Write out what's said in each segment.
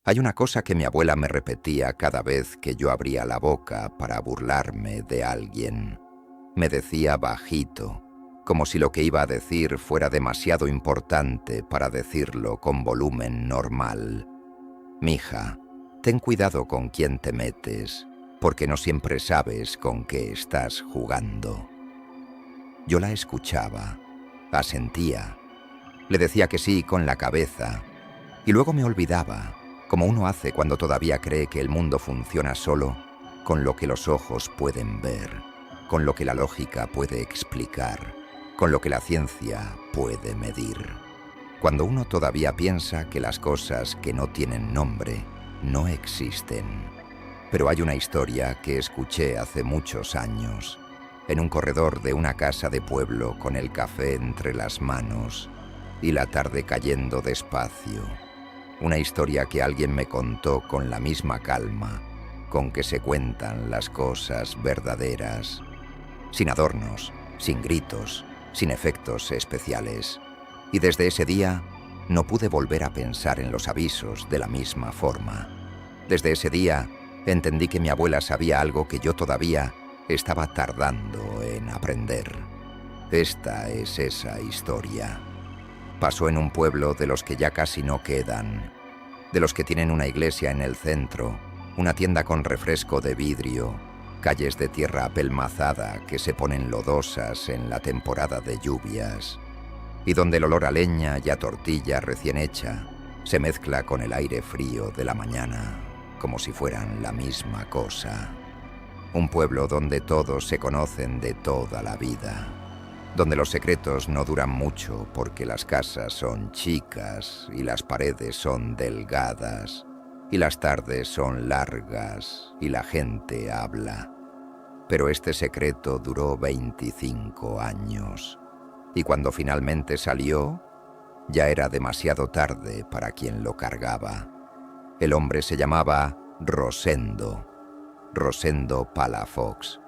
Hay una cosa que mi abuela me repetía cada vez que yo abría la boca para burlarme de alguien. Me decía bajito, como si lo que iba a decir fuera demasiado importante para decirlo con volumen normal. Mija, ten cuidado con quién te metes, porque no siempre sabes con qué estás jugando. Yo la escuchaba, asentía, le decía que sí con la cabeza, y luego me olvidaba, como uno hace cuando todavía cree que el mundo funciona solo con lo que los ojos pueden ver, con lo que la lógica puede explicar, con lo que la ciencia puede medir. Cuando uno todavía piensa que las cosas que no tienen nombre no existen. Pero hay una historia que escuché hace muchos años, en un corredor de una casa de pueblo con el café entre las manos y la tarde cayendo despacio. Una historia que alguien me contó con la misma calma con que se cuentan las cosas verdaderas, sin adornos, sin gritos, sin efectos especiales. Y desde ese día no pude volver a pensar en los avisos de la misma forma. Desde ese día entendí que mi abuela sabía algo que yo todavía estaba tardando en aprender. Esta es esa historia. Pasó en un pueblo de los que ya casi no quedan, de los que tienen una iglesia en el centro, una tienda con refresco de vidrio, calles de tierra apelmazada que se ponen lodosas en la temporada de lluvias, y donde el olor a leña y a tortilla recién hecha se mezcla con el aire frío de la mañana, como si fueran la misma cosa. Un pueblo donde todos se conocen de toda la vida, donde los secretos no duran mucho porque las casas son chicas y las paredes son delgadas y las tardes son largas y la gente habla. Pero este secreto duró 25 años y cuando finalmente salió, ya era demasiado tarde para quien lo cargaba. El hombre se llamaba Rosendo Palafox.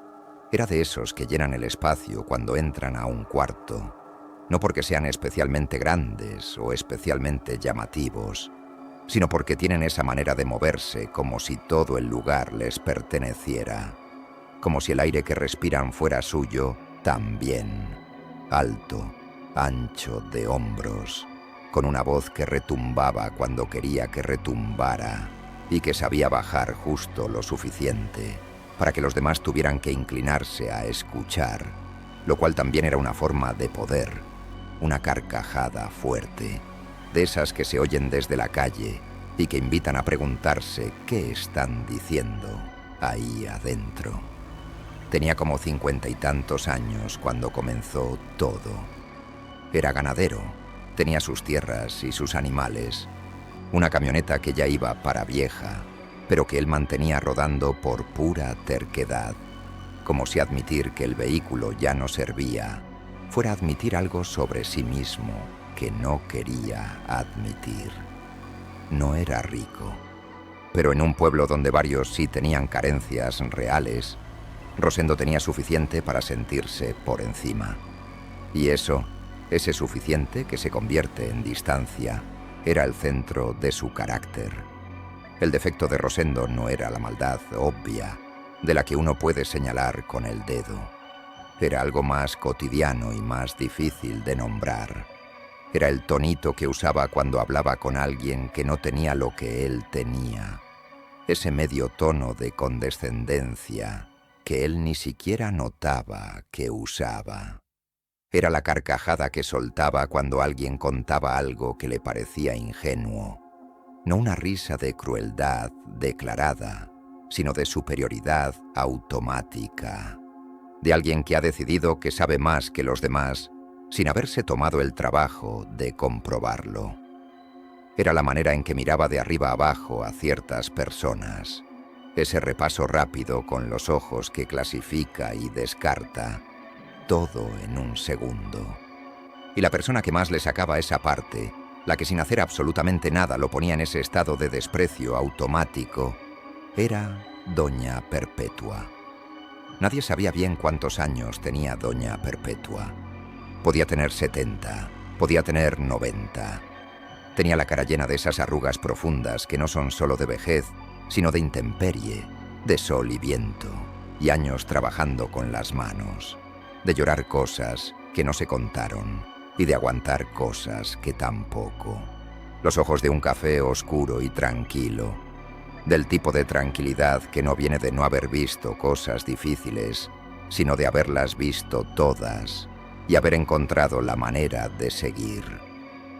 Era de esos que llenan el espacio cuando entran a un cuarto, no porque sean especialmente grandes o especialmente llamativos, sino porque tienen esa manera de moverse como si todo el lugar les perteneciera, como si el aire que respiran fuera suyo también, alto, ancho de hombros, con una voz que retumbaba cuando quería que retumbara y que sabía bajar justo lo suficiente para que los demás tuvieran que inclinarse a escuchar, lo cual también era una forma de poder, una carcajada fuerte, de esas que se oyen desde la calle y que invitan a preguntarse qué están diciendo ahí adentro. Tenía como 50 y tantos años cuando comenzó todo. Era ganadero, tenía sus tierras y sus animales, una camioneta que ya iba para vieja, pero que él mantenía rodando por pura terquedad, como si admitir que el vehículo ya no servía fuera admitir algo sobre sí mismo que no quería admitir. No era rico, pero en un pueblo donde varios sí tenían carencias reales, Rosendo tenía suficiente para sentirse por encima. Y ese suficiente que se convierte en distancia, era el centro de su carácter. El defecto de Rosendo no era la maldad obvia, de la que uno puede señalar con el dedo. Era algo más cotidiano y más difícil de nombrar. Era el tonito que usaba cuando hablaba con alguien que no tenía lo que él tenía. Ese medio tono de condescendencia que él ni siquiera notaba que usaba. Era la carcajada que soltaba cuando alguien contaba algo que le parecía ingenuo. No una risa de crueldad declarada, sino de superioridad automática. De alguien que ha decidido que sabe más que los demás sin haberse tomado el trabajo de comprobarlo. Era la manera en que miraba de arriba abajo a ciertas personas. Ese repaso rápido con los ojos que clasifica y descarta, todo en un segundo. Y la persona que más le sacaba esa parte, la que sin hacer absolutamente nada lo ponía en ese estado de desprecio automático, era Doña Perpetua. Nadie sabía bien cuántos años tenía Doña Perpetua. Podía tener 70, podía tener 90. Tenía la cara llena de esas arrugas profundas que no son solo de vejez, sino de intemperie, de sol y viento, y años trabajando con las manos, de llorar cosas que no se contaron y de aguantar cosas que tampoco. Los ojos de un café oscuro y tranquilo, del tipo de tranquilidad que no viene de no haber visto cosas difíciles, sino de haberlas visto todas y haber encontrado la manera de seguir.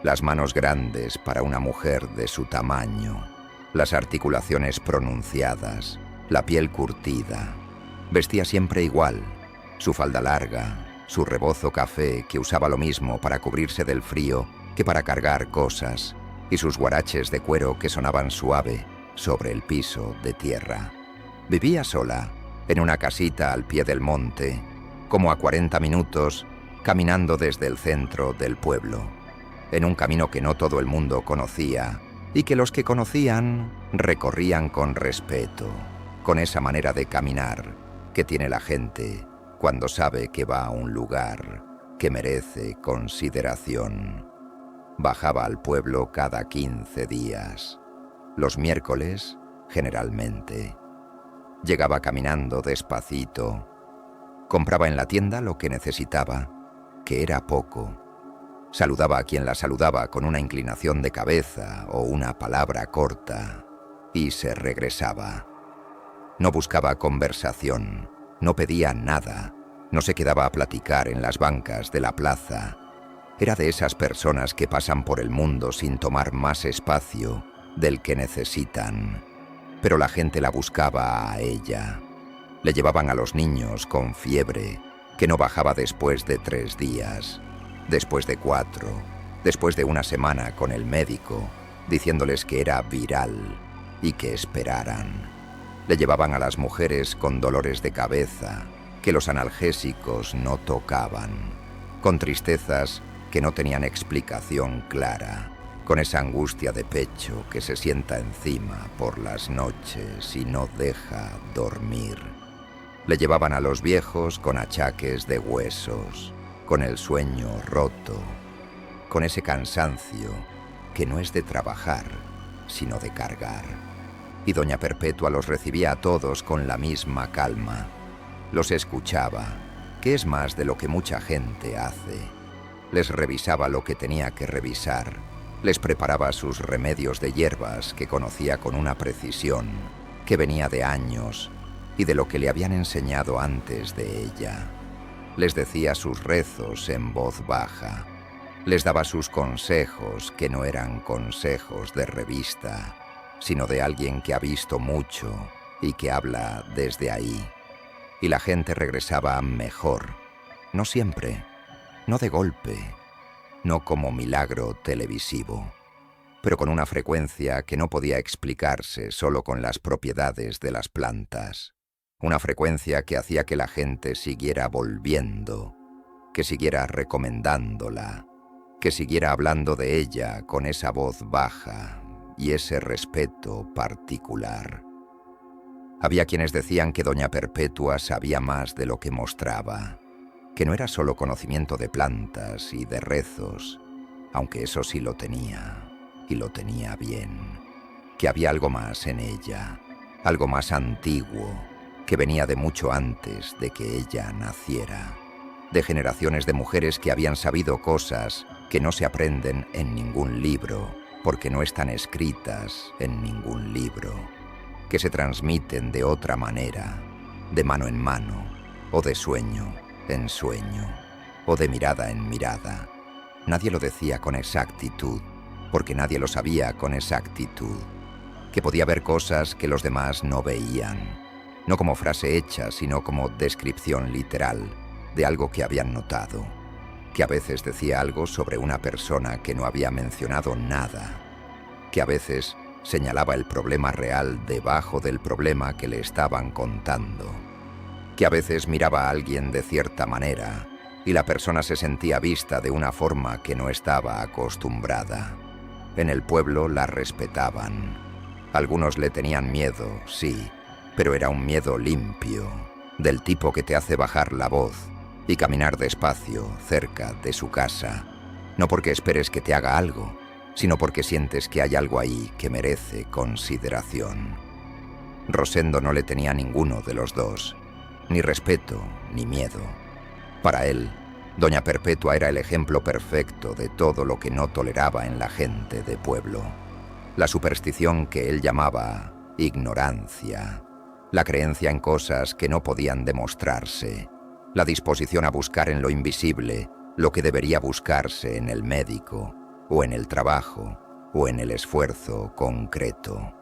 Las manos grandes para una mujer de su tamaño, las articulaciones pronunciadas, la piel curtida. Vestía siempre igual, su falda larga, su rebozo café que usaba lo mismo para cubrirse del frío que para cargar cosas, y sus guaraches de cuero que sonaban suave sobre el piso de tierra. Vivía sola, en una casita al pie del monte, como a 40 minutos, caminando desde el centro del pueblo, en un camino que no todo el mundo conocía y que los que conocían recorrían con respeto, con esa manera de caminar que tiene la gente cuando sabe que va a un lugar que merece consideración. Bajaba al pueblo cada 15 días, los miércoles generalmente. Llegaba caminando despacito, compraba en la tienda lo que necesitaba, que era poco. Saludaba a quien la saludaba con una inclinación de cabeza o una palabra corta y se regresaba. No buscaba conversación, no pedía nada, no se quedaba a platicar en las bancas de la plaza. Era de esas personas que pasan por el mundo sin tomar más espacio del que necesitan. Pero la gente la buscaba a ella. Le llevaban a los niños con fiebre, que no bajaba después de 3 días, después de 4, después de una semana con el médico, diciéndoles que era viral y que esperaran. Le llevaban a las mujeres con dolores de cabeza, que los analgésicos no tocaban, con tristezas que no tenían explicación clara, con esa angustia de pecho que se sienta encima por las noches y no deja dormir. Le llevaban a los viejos con achaques de huesos, con el sueño roto, con ese cansancio que no es de trabajar, sino de cargar. Y doña Perpetua los recibía a todos con la misma calma. Los escuchaba, que es más de lo que mucha gente hace. Les revisaba lo que tenía que revisar. Les preparaba sus remedios de hierbas que conocía con una precisión que venía de años y de lo que le habían enseñado antes de ella. Les decía sus rezos en voz baja. Les daba sus consejos que no eran consejos de revista, sino de alguien que ha visto mucho y que habla desde ahí. Y la gente regresaba mejor. No siempre, no de golpe, no como milagro televisivo, pero con una frecuencia que no podía explicarse solo con las propiedades de las plantas. Una frecuencia que hacía que la gente siguiera volviendo, que siguiera recomendándola, que siguiera hablando de ella con esa voz baja y ese respeto particular. Había quienes decían que doña Perpetua sabía más de lo que mostraba, que no era solo conocimiento de plantas y de rezos, aunque eso sí lo tenía, y lo tenía bien, que había algo más en ella, algo más antiguo, que venía de mucho antes de que ella naciera, de generaciones de mujeres que habían sabido cosas que no se aprenden en ningún libro, porque no están escritas en ningún libro, que se transmiten de otra manera, de mano en mano, o de sueño en sueño, o de mirada en mirada. Nadie lo decía con exactitud, porque nadie lo sabía con exactitud, que podía ver cosas que los demás no veían, no como frase hecha, sino como descripción literal de algo que habían notado, que a veces decía algo sobre una persona que no había mencionado nada, que a veces señalaba el problema real debajo del problema que le estaban contando, que a veces miraba a alguien de cierta manera y la persona se sentía vista de una forma que no estaba acostumbrada. En el pueblo la respetaban. Algunos le tenían miedo, sí, pero era un miedo limpio, del tipo que te hace bajar la voz y caminar despacio cerca de su casa, no porque esperes que te haga algo, sino porque sientes que hay algo ahí que merece consideración. Rosendo no le tenía ninguno de los dos, ni respeto ni miedo. Para él, doña Perpetua era el ejemplo perfecto de todo lo que no toleraba en la gente de pueblo. La superstición que él llamaba ignorancia, la creencia en cosas que no podían demostrarse, la disposición a buscar en lo invisible lo que debería buscarse en el médico, o en el trabajo, o en el esfuerzo concreto.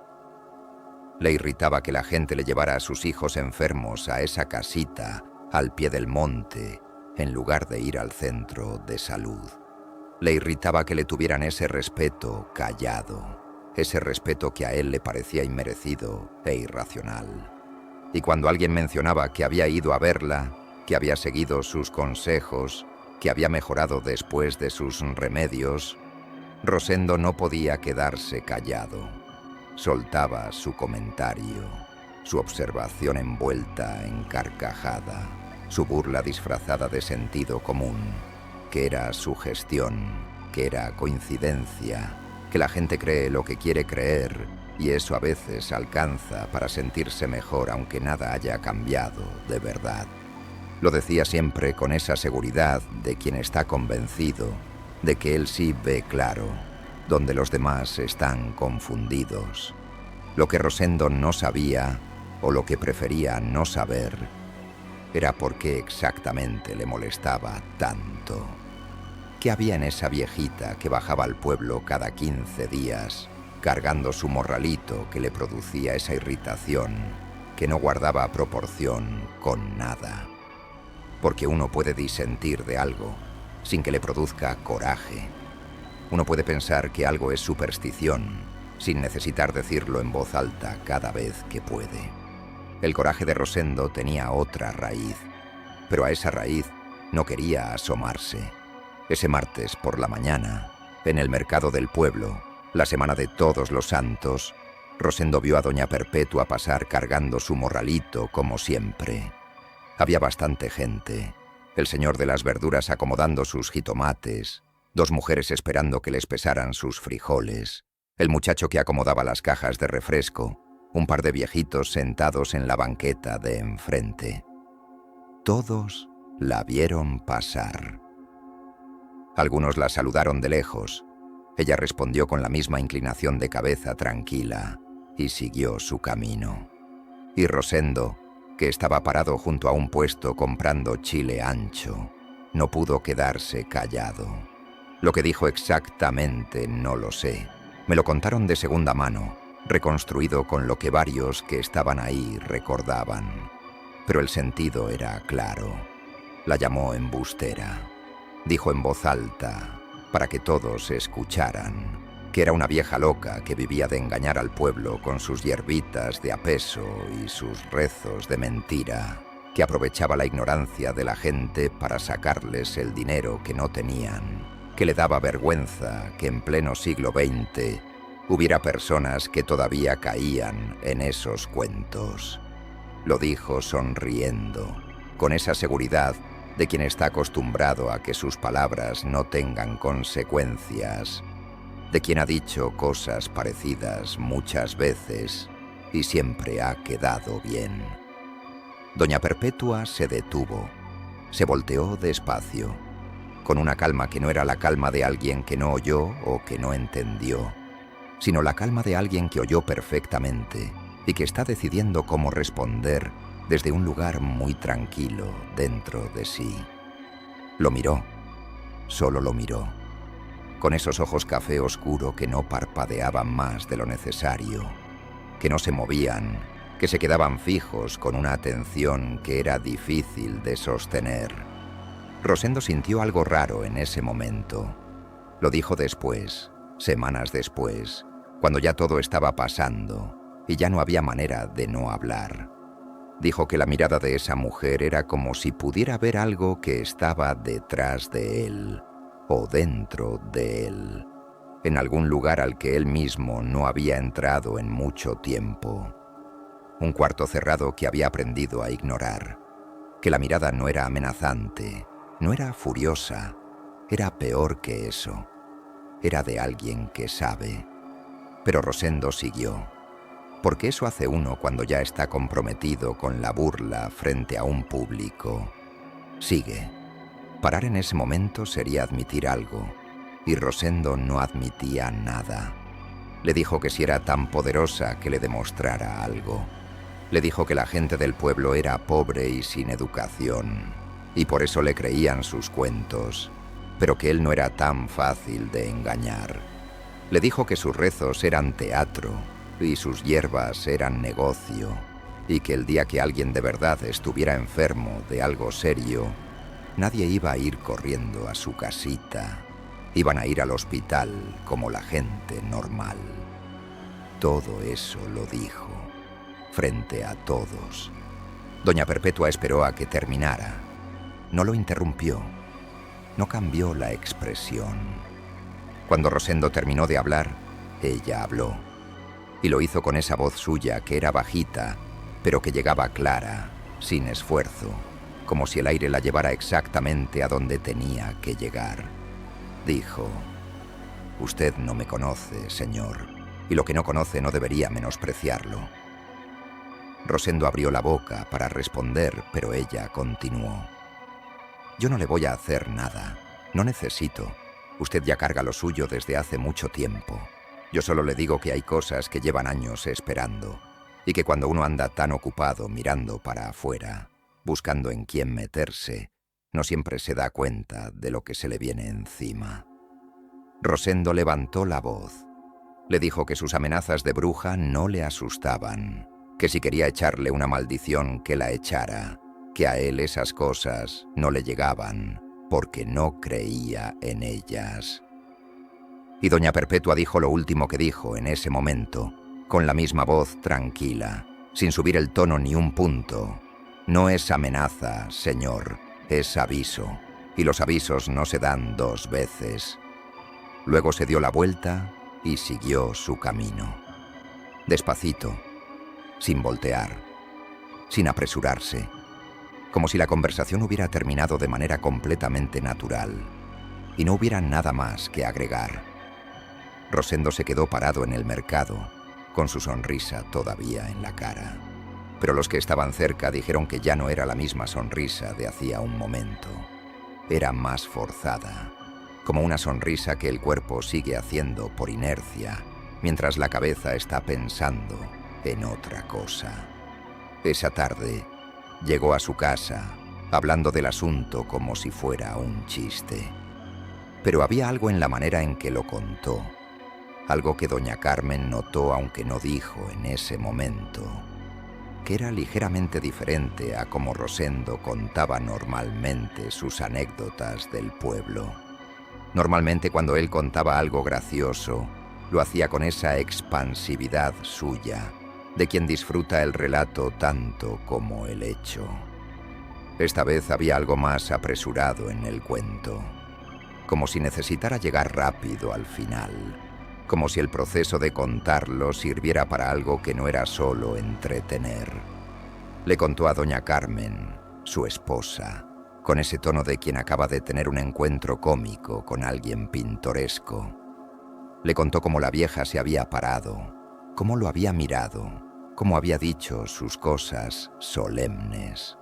Le irritaba que la gente le llevara a sus hijos enfermos a esa casita al pie del monte, en lugar de ir al centro de salud. Le irritaba que le tuvieran ese respeto callado, ese respeto que a él le parecía inmerecido e irracional. Y cuando alguien mencionaba que había ido a verla, que había seguido sus consejos, que había mejorado después de sus remedios, Rosendo no podía quedarse callado. Soltaba su comentario, su observación envuelta en carcajada, su burla disfrazada de sentido común, que era sugestión, que era coincidencia, que la gente cree lo que quiere creer, y eso a veces alcanza para sentirse mejor aunque nada haya cambiado de verdad. Lo decía siempre con esa seguridad de quien está convencido de que él sí ve claro, donde los demás están confundidos. Lo que Rosendo no sabía, o lo que prefería no saber, era por qué exactamente le molestaba tanto. ¿Qué había en esa viejita que bajaba al pueblo cada 15 días, cargando su morralito que le producía esa irritación, que no guardaba proporción con nada? Porque uno puede disentir de algo sin que le produzca coraje. Uno puede pensar que algo es superstición sin necesitar decirlo en voz alta cada vez que puede. El coraje de Rosendo tenía otra raíz, pero a esa raíz no quería asomarse. Ese martes por la mañana, en el mercado del pueblo, la semana de Todos los Santos, Rosendo vio a doña Perpetua pasar cargando su morralito como siempre. Había bastante gente, el señor de las verduras acomodando sus jitomates, dos mujeres esperando que les pesaran sus frijoles, el muchacho que acomodaba las cajas de refresco, un par de viejitos sentados en la banqueta de enfrente. Todos la vieron pasar. Algunos la saludaron de lejos. Ella respondió con la misma inclinación de cabeza tranquila y siguió su camino. Y Rosendo, que estaba parado junto a un puesto comprando chile ancho, no pudo quedarse callado. Lo que dijo exactamente no lo sé. Me lo contaron de segunda mano, reconstruido con lo que varios que estaban ahí recordaban. Pero el sentido era claro. La llamó embustera. Dijo en voz alta, para que todos escucharan, que era una vieja loca que vivía de engañar al pueblo con sus hierbitas de a peso y sus rezos de mentira, que aprovechaba la ignorancia de la gente para sacarles el dinero que no tenían, que le daba vergüenza que en pleno siglo XX hubiera personas que todavía caían en esos cuentos. Lo dijo sonriendo, con esa seguridad de quien está acostumbrado a que sus palabras no tengan consecuencias, de quien ha dicho cosas parecidas muchas veces y siempre ha quedado bien. Doña Perpetua se detuvo, se volteó despacio, con una calma que no era la calma de alguien que no oyó o que no entendió, sino la calma de alguien que oyó perfectamente y que está decidiendo cómo responder desde un lugar muy tranquilo dentro de sí. Lo miró, solo lo miró, con esos ojos café oscuro que no parpadeaban más de lo necesario, que no se movían, que se quedaban fijos con una atención que era difícil de sostener. Rosendo sintió algo raro en ese momento. Lo dijo después, semanas después, cuando ya todo estaba pasando y ya no había manera de no hablar. Dijo que la mirada de esa mujer era como si pudiera ver algo que estaba detrás de él o dentro de él, en algún lugar al que él mismo no había entrado en mucho tiempo. Un cuarto cerrado que había aprendido a ignorar, que la mirada no era amenazante, no era furiosa, era peor que eso. era de alguien que sabe. Pero Rosendo siguió. Porque eso hace uno cuando ya está comprometido con la burla frente a un público. Sigue. Parar en ese momento sería admitir algo, y Rosendo no admitía nada. Le dijo que si era tan poderosa que le demostrara algo. Le dijo que la gente del pueblo era pobre y sin educación, y por eso le creían sus cuentos, pero que él no era tan fácil de engañar. Le dijo que sus rezos eran teatro y sus hierbas eran negocio, y que el día que alguien de verdad estuviera enfermo de algo serio, nadie iba a ir corriendo a su casita. Iban a ir al hospital como la gente normal. Todo eso lo dijo, frente a todos. Doña Perpetua esperó a que terminara. No lo interrumpió. No cambió la expresión. Cuando Rosendo terminó de hablar, ella habló. Y lo hizo con esa voz suya que era bajita, pero que llegaba clara, sin esfuerzo, como si el aire la llevara exactamente a donde tenía que llegar. Dijo: «Usted no me conoce, señor, y lo que no conoce no debería menospreciarlo». Rosendo abrió la boca para responder, pero ella continuó: «Yo no le voy a hacer nada. No necesito. Usted ya carga lo suyo desde hace mucho tiempo. Yo solo le digo que hay cosas que llevan años esperando, y que cuando uno anda tan ocupado mirando para afuera, buscando en quién meterse, no siempre se da cuenta de lo que se le viene encima». Rosendo levantó la voz. Le dijo que sus amenazas de bruja no le asustaban, que si quería echarle una maldición que la echara, que a él esas cosas no le llegaban, porque no creía en ellas. Y doña Perpetua dijo lo último que dijo en ese momento, con la misma voz tranquila, sin subir el tono ni un punto: «No es amenaza, señor, es aviso, y los avisos no se dan dos veces». Luego se dio la vuelta y siguió su camino. Despacito, sin voltear, sin apresurarse, como si la conversación hubiera terminado de manera completamente natural y no hubiera nada más que agregar. Rosendo se quedó parado en el mercado, con su sonrisa todavía en la cara. Pero los que estaban cerca dijeron que ya no era la misma sonrisa de hacía un momento. Era más forzada, como una sonrisa que el cuerpo sigue haciendo por inercia, mientras la cabeza está pensando en otra cosa. Esa tarde llegó a su casa, hablando del asunto como si fuera un chiste. Pero había algo en la manera en que lo contó, algo que doña Carmen notó aunque no dijo en ese momento, que era ligeramente diferente a como Rosendo contaba normalmente sus anécdotas del pueblo. Normalmente cuando él contaba algo gracioso, lo hacía con esa expansividad suya, de quien disfruta el relato tanto como el hecho. Esta vez había algo más apresurado en el cuento, como si necesitara llegar rápido al final, como si el proceso de contarlo sirviera para algo que no era solo entretener. Le contó a doña Carmen, su esposa, con ese tono de quien acaba de tener un encuentro cómico con alguien pintoresco. Le contó cómo la vieja se había parado, cómo lo había mirado, cómo había dicho sus cosas solemnes.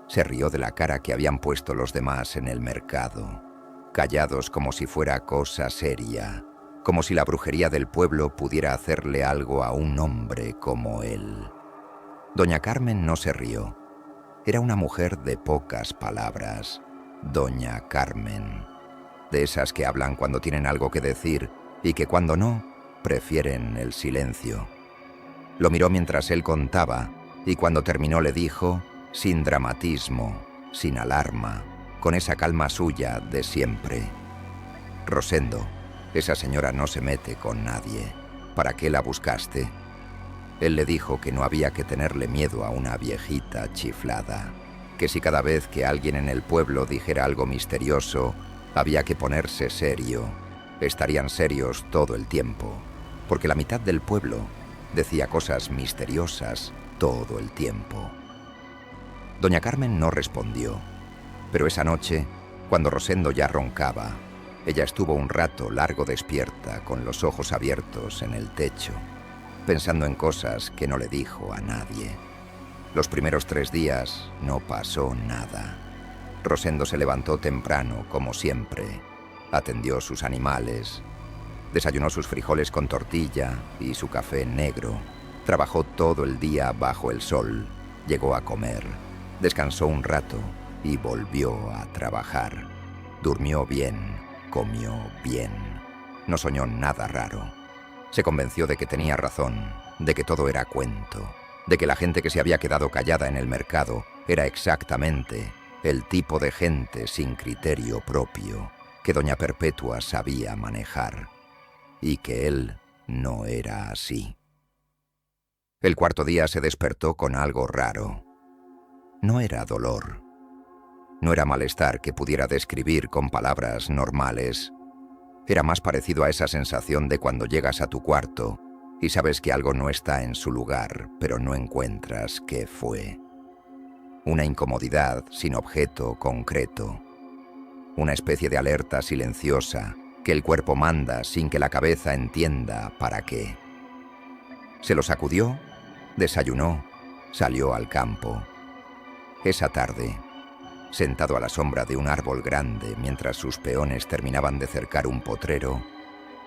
Se rió de la cara que habían puesto los demás en el mercado, callados como si fuera cosa seria, como si la brujería del pueblo pudiera hacerle algo a un hombre como él. Doña Carmen no se rió. Era una mujer de pocas palabras, doña Carmen, de esas que hablan cuando tienen algo que decir y que cuando no, prefieren el silencio. Lo miró mientras él contaba y cuando terminó le dijo, sin dramatismo, sin alarma, con esa calma suya de siempre: «Rosendo, esa señora no se mete con nadie. ¿Para qué la buscaste?» Él le dijo que no había que tenerle miedo a una viejita chiflada, que si cada vez que alguien en el pueblo dijera algo misterioso, había que ponerse serio. Estarían serios todo el tiempo, porque la mitad del pueblo decía cosas misteriosas todo el tiempo. Doña Carmen no respondió, pero esa noche, cuando Rosendo ya roncaba, Ella estuvo un rato largo despierta, con los ojos abiertos en el techo, pensando en cosas que no le dijo a nadie. Los primeros 3 días no pasó nada. Rosendo se levantó temprano, como siempre, atendió sus animales, desayunó sus frijoles con tortilla y su café negro, trabajó todo el día bajo el sol, llegó a comer, descansó un rato y volvió a trabajar. Durmió bien, comió bien, no soñó nada raro. Se convenció de que tenía razón, de que todo era cuento, de que la gente que se había quedado callada en el mercado era exactamente el tipo de gente sin criterio propio que doña Perpetua sabía manejar, y que él no era así. El 4.º día se despertó con algo raro. No era dolor. No era malestar que pudiera describir con palabras normales. Era más parecido a esa sensación de cuando llegas a tu cuarto y sabes que algo no está en su lugar, pero no encuentras qué fue. Una incomodidad sin objeto concreto. Una especie de alerta silenciosa que el cuerpo manda sin que la cabeza entienda para qué. Se lo sacudió, desayunó, salió al campo. Esa tarde, sentado a la sombra de un árbol grande mientras sus peones terminaban de cercar un potrero,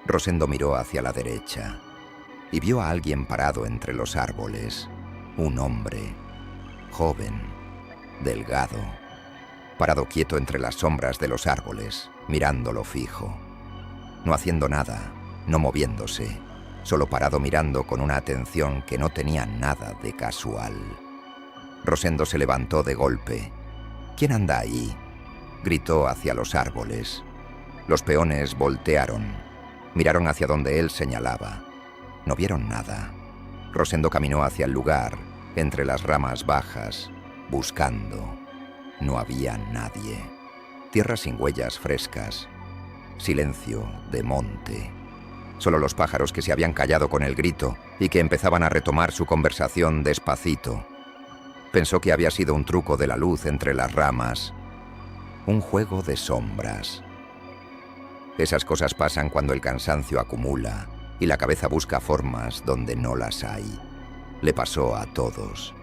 Rosendo miró hacia la derecha y vio a alguien parado entre los árboles. Un hombre, joven, delgado, parado quieto entre las sombras de los árboles, mirándolo fijo. No haciendo nada, no moviéndose, solo parado mirando con una atención que no tenía nada de casual. Rosendo se levantó de golpe. «¿Quién anda ahí?», gritó hacia los árboles. Los peones voltearon, miraron hacia donde él señalaba. No vieron nada. Rosendo caminó hacia el lugar, entre las ramas bajas, buscando. No había nadie. Tierra sin huellas frescas. Silencio de monte. Solo los pájaros que se habían callado con el grito y que empezaban a retomar su conversación despacito. Pensó que había sido un truco de la luz entre las ramas. Un juego de sombras. Esas cosas pasan cuando el cansancio acumula y la cabeza busca formas donde no las hay. Le pasó a todos,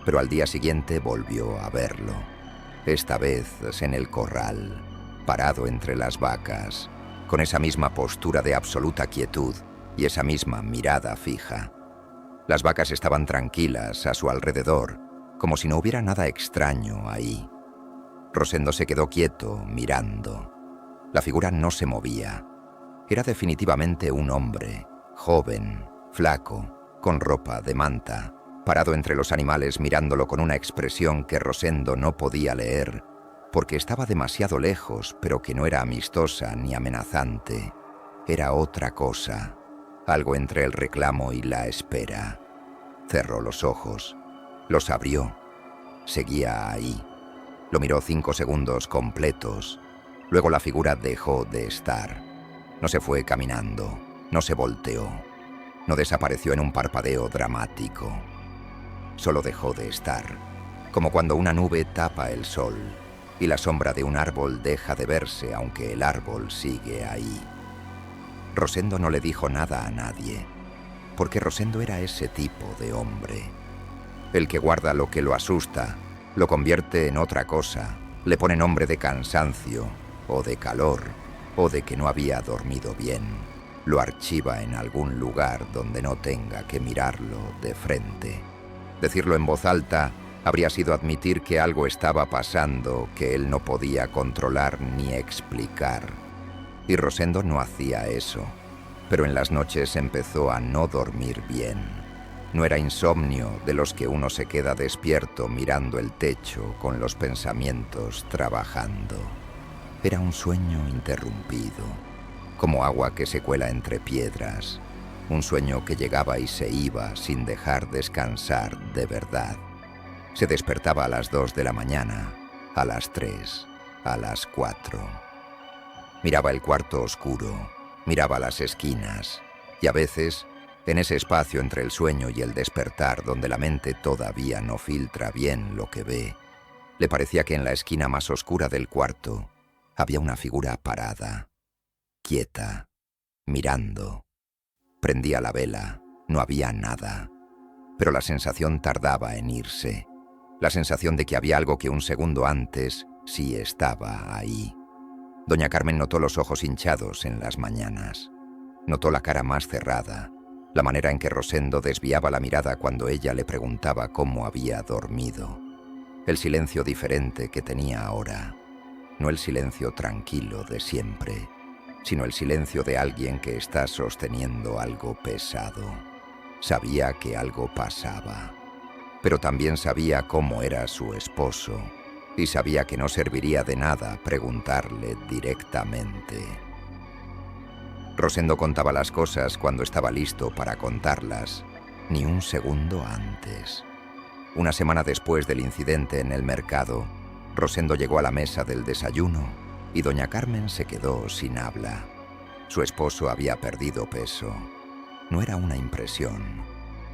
pero al día siguiente volvió a verlo. Esta vez en el corral, parado entre las vacas, con esa misma postura de absoluta quietud y esa misma mirada fija. Las vacas estaban tranquilas a su alrededor, como si no hubiera nada extraño ahí. Rosendo se quedó quieto, mirando. La figura no se movía. Era definitivamente un hombre, joven, flaco, con ropa de manta, parado entre los animales mirándolo con una expresión que Rosendo no podía leer, porque estaba demasiado lejos, pero que no era amistosa ni amenazante. Era otra cosa, algo entre el reclamo y la espera. Cerró los ojos, los abrió. Seguía ahí. Lo miró 5 segundos completos. Luego la figura dejó de estar. No se fue caminando, no se volteó, no desapareció en un parpadeo dramático. Solo dejó de estar, como cuando una nube tapa el sol y la sombra de un árbol deja de verse aunque el árbol sigue ahí. Rosendo no le dijo nada a nadie, porque Rosendo era ese tipo de hombre. El que guarda lo que lo asusta, lo convierte en otra cosa, le pone nombre de cansancio, o de calor, o de que no había dormido bien. Lo archiva en algún lugar donde no tenga que mirarlo de frente. Decirlo en voz alta habría sido admitir que algo estaba pasando que él no podía controlar ni explicar. Y Rosendo no hacía eso, pero en las noches empezó a no dormir bien. No era insomnio de los que uno se queda despierto mirando el techo con los pensamientos trabajando. Era un sueño interrumpido, como agua que se cuela entre piedras, un sueño que llegaba y se iba sin dejar descansar de verdad. Se despertaba a las 2 de la mañana, a las 3, a las 4. Miraba el cuarto oscuro, miraba las esquinas, y a veces, en ese espacio entre el sueño y el despertar donde la mente todavía no filtra bien lo que ve, le parecía que en la esquina más oscura del cuarto había una figura parada, quieta, mirando. Prendía la vela, no había nada, pero la sensación tardaba en irse. La sensación de que había algo que un segundo antes sí estaba ahí. Doña Carmen notó los ojos hinchados en las mañanas. Notó la cara más cerrada, la manera en que Rosendo desviaba la mirada cuando ella le preguntaba cómo había dormido. El silencio diferente que tenía ahora. No el silencio tranquilo de siempre, sino el silencio de alguien que está sosteniendo algo pesado. Sabía que algo pasaba, pero también sabía cómo era su esposo, y sabía que no serviría de nada preguntarle directamente. Rosendo contaba las cosas cuando estaba listo para contarlas, ni un segundo antes. Una semana después del incidente en el mercado, Rosendo llegó a la mesa del desayuno y doña Carmen se quedó sin habla. Su esposo había perdido peso. No era una impresión,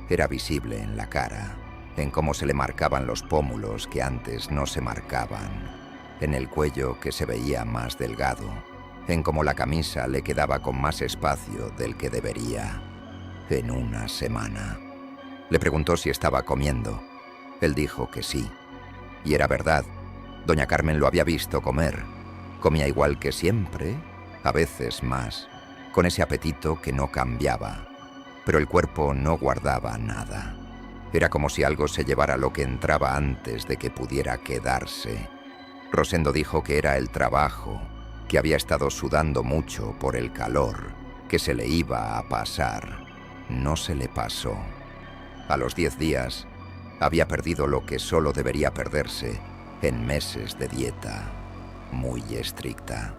era visible en la cara, en cómo se le marcaban los pómulos que antes no se marcaban, en el cuello que se veía más delgado, en cómo la camisa le quedaba con más espacio del que debería. En una semana. Le preguntó si estaba comiendo. Él dijo que sí. Y era verdad. Doña Carmen lo había visto comer. Comía igual que siempre, a veces más, con ese apetito que no cambiaba. Pero el cuerpo no guardaba nada. Era como si algo se llevara lo que entraba antes de que pudiera quedarse. Rosendo dijo que era el trabajo, que había estado sudando mucho por el calor, que se le iba a pasar. No se le pasó. A los 10 días, había perdido lo que solo debería perderse en meses de dieta muy estricta.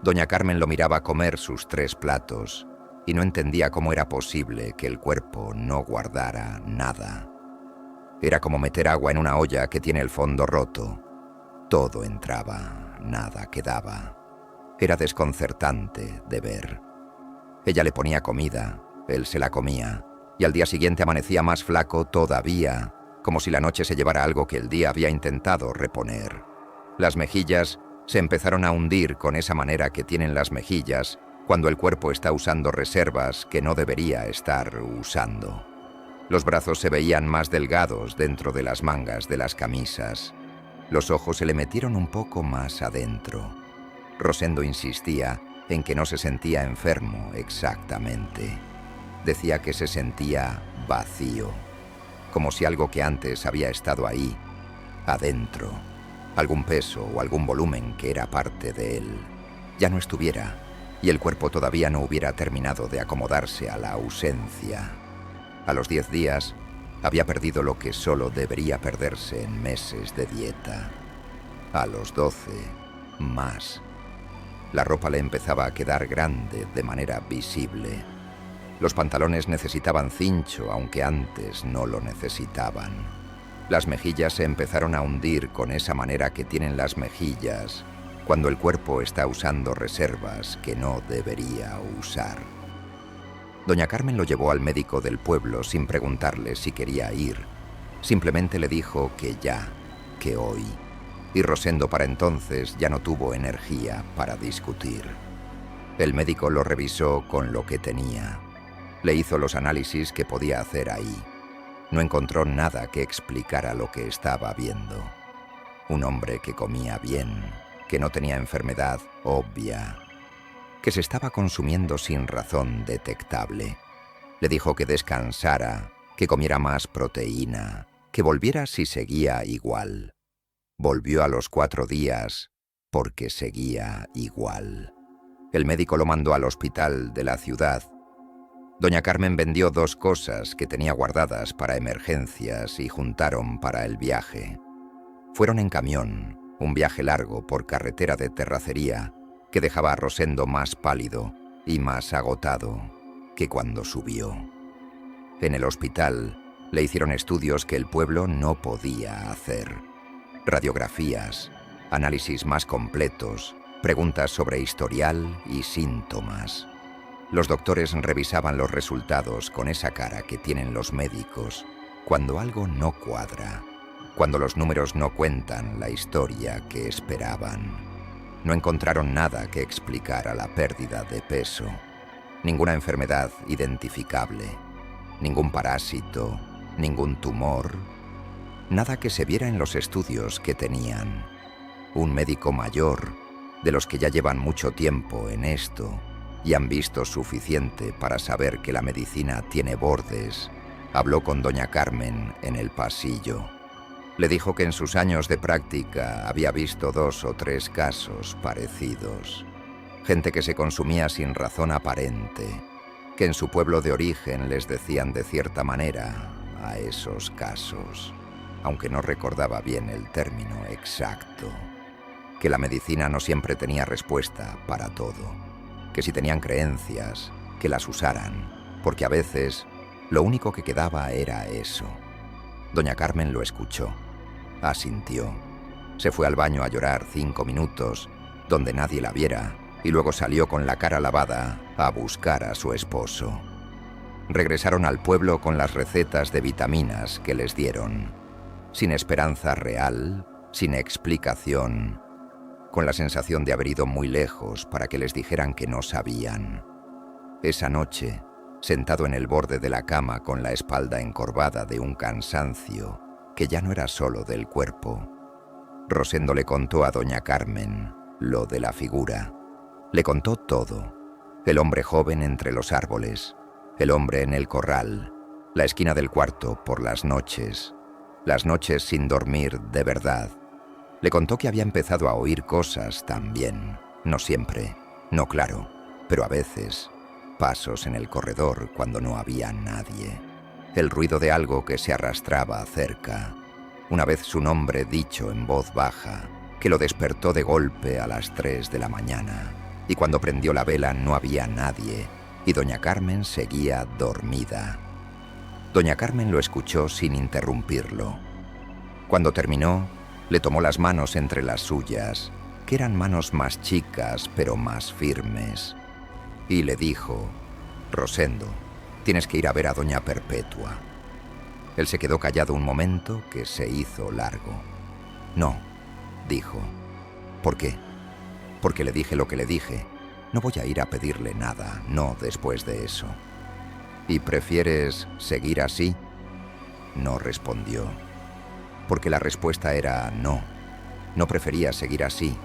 Doña Carmen lo miraba comer sus 3 platos y no entendía cómo era posible que el cuerpo no guardara nada. Era como meter agua en una olla que tiene el fondo roto. Todo entraba, nada quedaba. Era desconcertante de ver. Ella le ponía comida, él se la comía, y al día siguiente amanecía más flaco todavía, como si la noche se llevara algo que el día había intentado reponer. Las mejillas se empezaron a hundir con esa manera que tienen las mejillas cuando el cuerpo está usando reservas que no debería estar usando. Los brazos se veían más delgados dentro de las mangas de las camisas. Los ojos se le metieron un poco más adentro. Rosendo insistía en que no se sentía enfermo exactamente. Decía que se sentía vacío, como si algo que antes había estado ahí, adentro, algún peso o algún volumen que era parte de él, ya no estuviera, y el cuerpo todavía no hubiera terminado de acomodarse a la ausencia. A los 10 días, había perdido lo que solo debería perderse en meses de dieta. A los 12, más. La ropa le empezaba a quedar grande de manera visible. Los pantalones necesitaban cincho, aunque antes no lo necesitaban. Las mejillas se empezaron a hundir con esa manera que tienen las mejillas cuando el cuerpo está usando reservas que no debería usar. Doña Carmen lo llevó al médico del pueblo sin preguntarle si quería ir. Simplemente le dijo que ya, que hoy. Y Rosendo para entonces ya no tuvo energía para discutir. El médico lo revisó con lo que tenía. Le hizo los análisis que podía hacer ahí. No encontró nada que explicara lo que estaba viendo. Un hombre que comía bien, que no tenía enfermedad obvia, que se estaba consumiendo sin razón detectable. Le dijo que descansara, que comiera más proteína, que volviera si seguía igual. Volvió a los 4 días porque seguía igual. El médico lo mandó al hospital de la ciudad. Doña Carmen vendió 2 cosas que tenía guardadas para emergencias y juntaron para el viaje. Fueron en camión, un viaje largo por carretera de terracería que dejaba a Rosendo más pálido y más agotado que cuando subió. En el hospital le hicieron estudios que el pueblo no podía hacer. Radiografías, análisis más completos, preguntas sobre historial y síntomas. Los doctores revisaban los resultados con esa cara que tienen los médicos cuando algo no cuadra, cuando los números no cuentan la historia que esperaban. No encontraron nada que explicara la pérdida de peso, ninguna enfermedad identificable, ningún parásito, ningún tumor, nada que se viera en los estudios que tenían. Un médico mayor, de los que ya llevan mucho tiempo en esto y han visto suficiente para saber que la medicina tiene bordes, habló con doña Carmen en el pasillo. Le dijo que en sus años de práctica había visto 2 o 3 casos parecidos. Gente que se consumía sin razón aparente, que en su pueblo de origen les decían de cierta manera a esos casos, aunque no recordaba bien el término exacto. Que la medicina no siempre tenía respuesta para todo, que si tenían creencias, que las usaran, porque a veces lo único que quedaba era eso. Doña Carmen lo escuchó, asintió, se fue al baño a llorar 5 minutos, donde nadie la viera, y luego salió con la cara lavada a buscar a su esposo. Regresaron al pueblo con las recetas de vitaminas que les dieron, sin esperanza real, sin explicación, con la sensación de haber ido muy lejos para que les dijeran que no sabían. Esa noche, sentado en el borde de la cama con la espalda encorvada de un cansancio que ya no era solo del cuerpo, Rosendo le contó a doña Carmen lo de la figura. Le contó todo: el hombre joven entre los árboles, el hombre en el corral, la esquina del cuarto por las noches sin dormir de verdad. Le contó que había empezado a oír cosas también, no siempre, no claro, pero a veces, pasos en el corredor cuando no había nadie, el ruido de algo que se arrastraba cerca, una vez su nombre dicho en voz baja, que lo despertó de golpe a las 3 de la mañana, y cuando prendió la vela no había nadie, y doña Carmen seguía dormida. Doña Carmen lo escuchó sin interrumpirlo. Cuando terminó, le tomó las manos entre las suyas, que eran manos más chicas pero más firmes, y le dijo: «Rosendo, tienes que ir a ver a doña Perpetua». Él se quedó callado un momento que se hizo largo. «No», dijo. «¿Por qué?» «Porque le dije lo que le dije. No voy a ir a pedirle nada, no después de eso». «¿Y prefieres seguir así?» No respondió. Porque la respuesta era no. No prefería seguir así.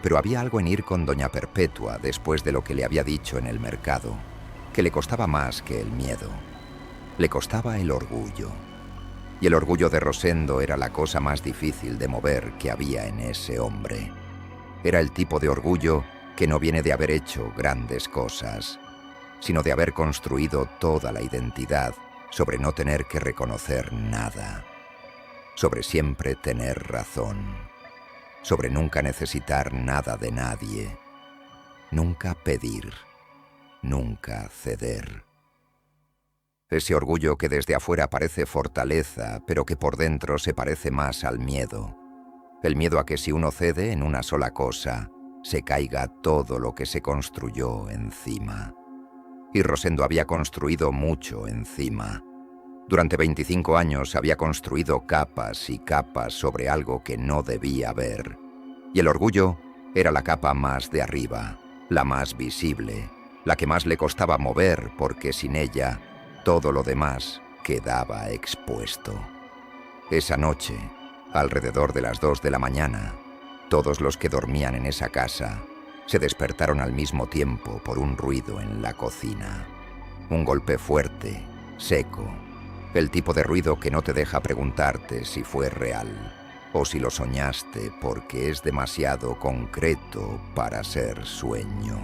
Pero había algo en ir con doña Perpetua después de lo que le había dicho en el mercado, que le costaba más que el miedo. Le costaba el orgullo. Y el orgullo de Rosendo era la cosa más difícil de mover que había en ese hombre. Era el tipo de orgullo que no viene de haber hecho grandes cosas, sino de haber construido toda la identidad sobre no tener que reconocer nada, sobre siempre tener razón, sobre nunca necesitar nada de nadie, nunca pedir, nunca ceder. Ese orgullo que desde afuera parece fortaleza, pero que por dentro se parece más al miedo. El miedo a que si uno cede en una sola cosa, se caiga todo lo que se construyó encima. Y Rosendo había construido mucho encima. Durante 25 años había construido capas y capas sobre algo que no debía haber. Y el orgullo era la capa más de arriba, la más visible, la que más le costaba mover porque sin ella todo lo demás quedaba expuesto. Esa noche, alrededor de las 2 de la mañana, todos los que dormían en esa casa se despertaron al mismo tiempo por un ruido en la cocina. Un golpe fuerte, seco, el tipo de ruido que no te deja preguntarte si fue real o si lo soñaste porque es demasiado concreto para ser sueño.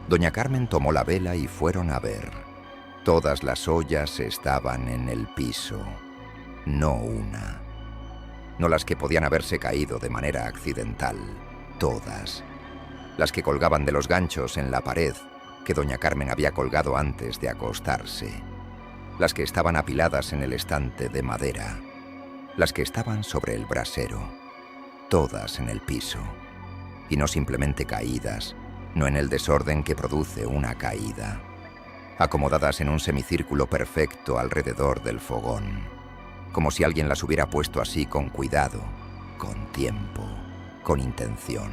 Doña Carmen tomó la vela y fueron a ver. Todas las ollas estaban en el piso, no una. No las que podían haberse caído de manera accidental, todas. Las que colgaban de los ganchos en la pared que doña Carmen había colgado antes de acostarse. Las que estaban apiladas en el estante de madera. Las que estaban sobre el brasero. Todas en el piso. Y no simplemente caídas, no en el desorden que produce una caída. Acomodadas en un semicírculo perfecto alrededor del fogón, como si alguien las hubiera puesto así con cuidado, con tiempo, con intención.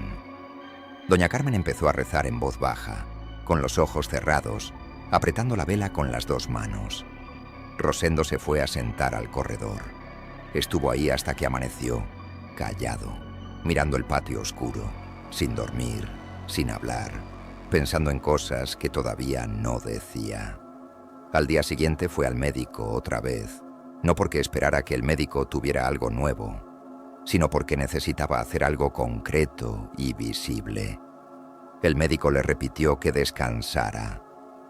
Doña Carmen empezó a rezar en voz baja, con los ojos cerrados, apretando la vela con las 2 manos. Rosendo se fue a sentar al corredor. Estuvo ahí hasta que amaneció, callado, mirando el patio oscuro, sin dormir, sin hablar, pensando en cosas que todavía no decía. Al día siguiente fue al médico otra vez, no porque esperara que el médico tuviera algo nuevo, sino porque necesitaba hacer algo concreto y visible. El médico le repitió que descansara.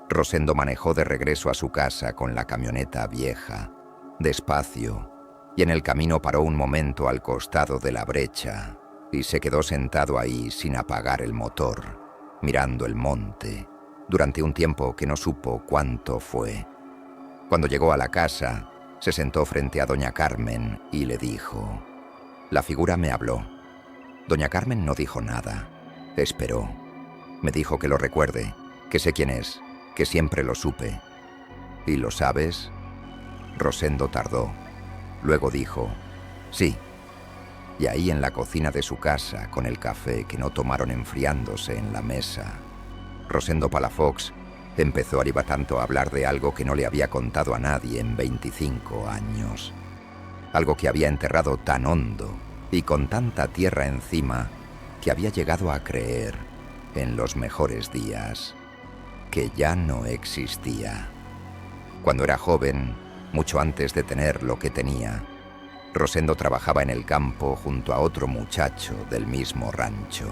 Rosendo manejó de regreso a su casa con la camioneta vieja, despacio, y en el camino paró un momento al costado de la brecha y se quedó sentado ahí sin apagar el motor, mirando el monte, durante un tiempo que no supo cuánto fue. Cuando llegó a la casa, se sentó frente a doña Carmen y le dijo: «La figura me habló». Doña Carmen no dijo nada, esperó. Me dijo que lo recuerde, que sé quién es, que siempre lo supe. «¿Y lo sabes?». Rosendo tardó. Luego dijo: «Sí». Y ahí en la cocina de su casa, con el café que no tomaron enfriándose en la mesa, Rosendo Palafox empezó tanto a hablar de algo que no le había contado a nadie en 25 años. Algo que había enterrado tan hondo y con tanta tierra encima que había llegado a creer, en los mejores días, que ya no existía. Cuando era joven, mucho antes de tener lo que tenía, Rosendo trabajaba en el campo junto a otro muchacho del mismo rancho.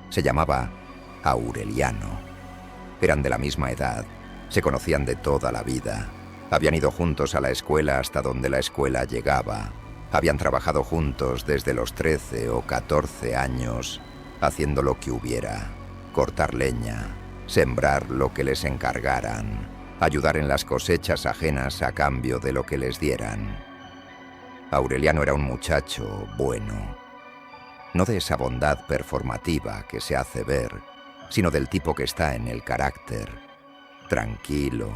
Se llamaba Aureliano. Eran de la misma edad, se conocían de toda la vida. Habían ido juntos a la escuela hasta donde la escuela llegaba. Habían trabajado juntos desde los 13 o 14 años, haciendo lo que hubiera: cortar leña, sembrar lo que les encargaran, ayudar en las cosechas ajenas a cambio de lo que les dieran. Aureliano era un muchacho bueno, no de esa bondad performativa que se hace ver, sino del tipo que está en el carácter, tranquilo,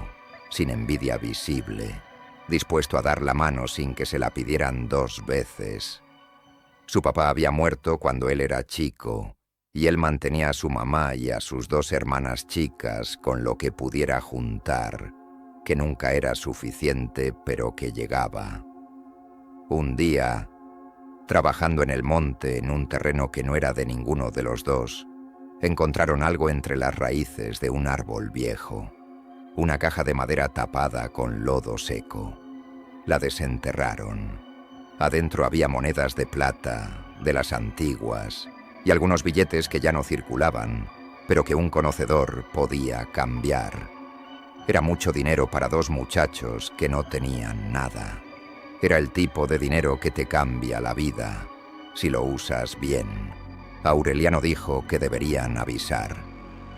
sin envidia visible, dispuesto a dar la mano sin que se la pidieran 2 veces. Su papá había muerto cuando él era chico, y él mantenía a su mamá y a sus 2 hermanas chicas con lo que pudiera juntar, que nunca era suficiente, pero que llegaba. Un día, trabajando en el monte en un terreno que no era de ninguno de los 2, encontraron algo entre las raíces de un árbol viejo, una caja de madera tapada con lodo seco. La desenterraron. Adentro había monedas de plata, de las antiguas, y algunos billetes que ya no circulaban, pero que un conocedor podía cambiar. Era mucho dinero para 2 muchachos que no tenían nada. Era el tipo de dinero que te cambia la vida, si lo usas bien. Aureliano dijo que deberían avisar,